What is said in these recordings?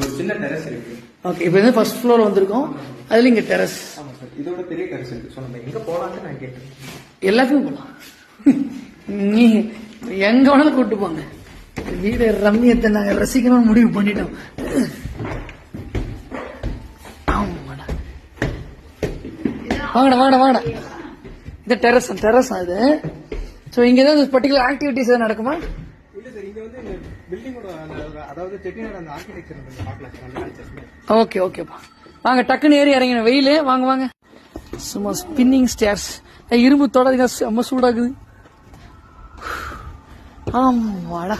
ஒரு சின்ன டெரஸ் இருக்கு. ஓகே, இப்போ வந்து ஃபர்ஸ்ட் ஃப்ளோர் வந்திருக்கோம். அதுல இங்க டெரஸ். ஆமா சார், இதோட பெரிய டெரஸ் இருக்கு. ஸோ நம்ம எங்க போலாம்னு நான் கேட்டேன். எல்லாத்துக்கும் போகலாம். நீ எங்க வேணாலும் கூப்பிட்டு போங்க. வீடு ரம்மியத்தை நாங்க ரசிக்கணும்னு முடிவு பண்ணிட்டோம். வாங்கடா வாங்கடா வாங்கடா. இது டெரஸ் அது. ஸோ இங்க ஏதாவது பர்டிகுலர் ஆக்டிவிட்டிஸ் ஏதாவது நடக்குமா? இல்ல சார், இங்க வந்து பில்டிங்கோட அதாவது செட்டிநாடு அந்த ஆர்கிடெக்சர் பார்க்கலாம். ஓகே ஓகேப்பா, வாங்க டக்குன்னு ஏறி இறங்கின. வெயிலு, வாங்க வாங்க. சும்மா ஸ்பின்னிங் ஸ்டேர்ஸ், இரும்பு தொடாதீங்க, செம்ம சூடாகுது. ஆமாடா,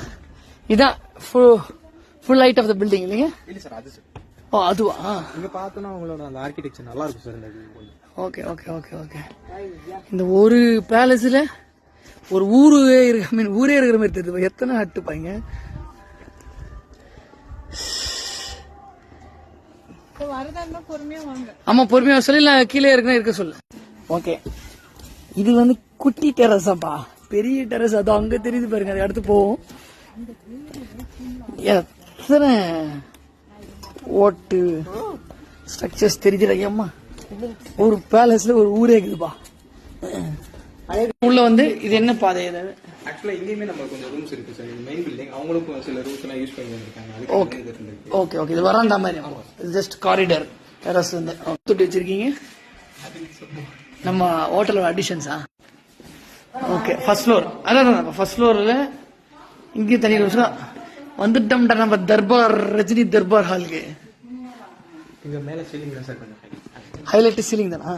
இதான் full height of the building இல்லைங்க? இல்ல சார், அது சார். ஓ அதுவா? இங்க பார்த்தோன்னா உங்களோட அந்த ஆர்கிடெக்சர் நல்லா இருக்கும் சார். இந்த ஓகே ஓகே ஓகே ஓகே. இந்த ஒரு பேலஸ்ல ஒரு ஊரே இருக்கு. ஐ மீன் ஊரே இருக்கிற மாதிரி தெரியுது. எத்தனை ஹட்டுப்பாங்க. ஆமா, பொறுமையா சொல்லி கீழே இருக்க சொல்ல. ஓகே, இது வந்து குட்டி டெரஸாப்பா. பெரிய டெரஸ் அது அங்க தெரியுது பாருங்க. அது அடுத்து போவோம். எத்தனை ஓட்டு ஸ்ட்ரக்சர்ஸ் தெரியுது. அம்மா, ஒரு பேலஸ்ல ஒரு ஊரே இருக்குதுப்பா. உள்ள வந்து இது என்ன பாதை? ஆக்சுவலா இங்கேயுமே நம்ம கொஞ்சம் ரூம்ஸ் இருக்கு சார். மெயின் பில்டிங் அவங்களுக்கும் சில ரூம்ஸ் எல்லாம் யூஸ் பண்ணி வந்திருக்காங்க. Okay okay okay. இது வராண்டா மாதிரி, ஜஸ்ட் காரிடர் டெரஸ் வந்து தொட்டி வச்சிருக்கீங்க. நம்ம ஹோட்டலோட அடிஷன்ஸா? Okay, first floor. அதான் ஃபர்ஸ்ட் ஃப்ளோர்ல இங்கேயும் தனி ரூம்ஸ் வந்துட்டோம்டா. நம்ம தர்பார், ரஜினி தர்பார் ஹாலுக்கு. இங்க மேல சீலிங் தான் சார், கொஞ்சம் ஹைலைட் சீலிங் தானா?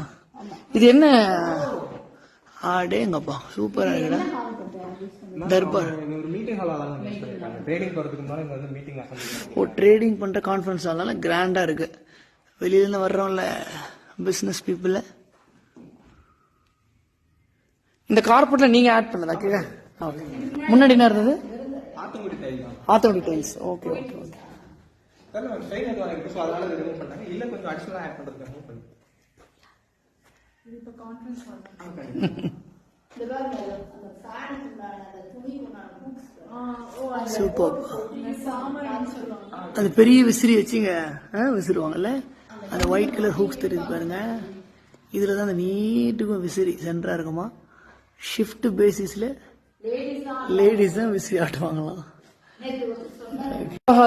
இது என்ன? ஆடேங்கப்பா, சூப்பரா இருக்குடா. தர்பார் ஒரு மீட்டிங் ஹால் ஆலாம். ட்ரேடிங் போறதுக்கு முன்னாடி இங்க வந்து மீட்டிங் அசம்பிளி. ஓ, ட்ரேடிங் பண்ற கான்ஃபரன்ஸ் ஹால்னால கிராண்டா இருக்கு. வெளியில இருந்து வர்றோம்ல பிசினஸ் பீப்புள். இந்த கார்பெட்ல நீங்க ஆட் பண்ணதா? கீழே முன்னாடி என்ன இருந்தது? Athangudi tiles. Okay okay okay. இல்ல கொஞ்சம் அடிஷனலா ஆட் பண்றதுக்கு சூப்பர். அது பெரிய விசிறி வச்சுங்க விசிறுவாங்கல்ல. அந்த ஒயிட் கலர் ஹூக்ஸ் தெரியுது பாருங்க. இதுலதான் அந்த நீட்டுக்கும் விசிறி சென்டரா இருக்குமா. ஷிஃப்ட் பேசிஸ்ல லேடிஸ் தான் விசிறி ஆட்டுவாங்களாம்.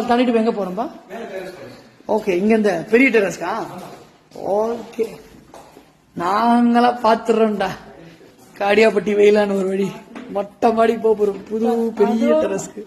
தாண்டிட்டு எங்க போறோம்பா? ஓகே, இங்க இந்த பெரிய டெரஸ்கா? ஓகே, நாங்களா பாத்துறோம்டா. காடியாப்பட்டி வெயிலான ஒரு வழி மொட்டை மாடி போறோம் புது பெரிய டெரஸ்க்கு.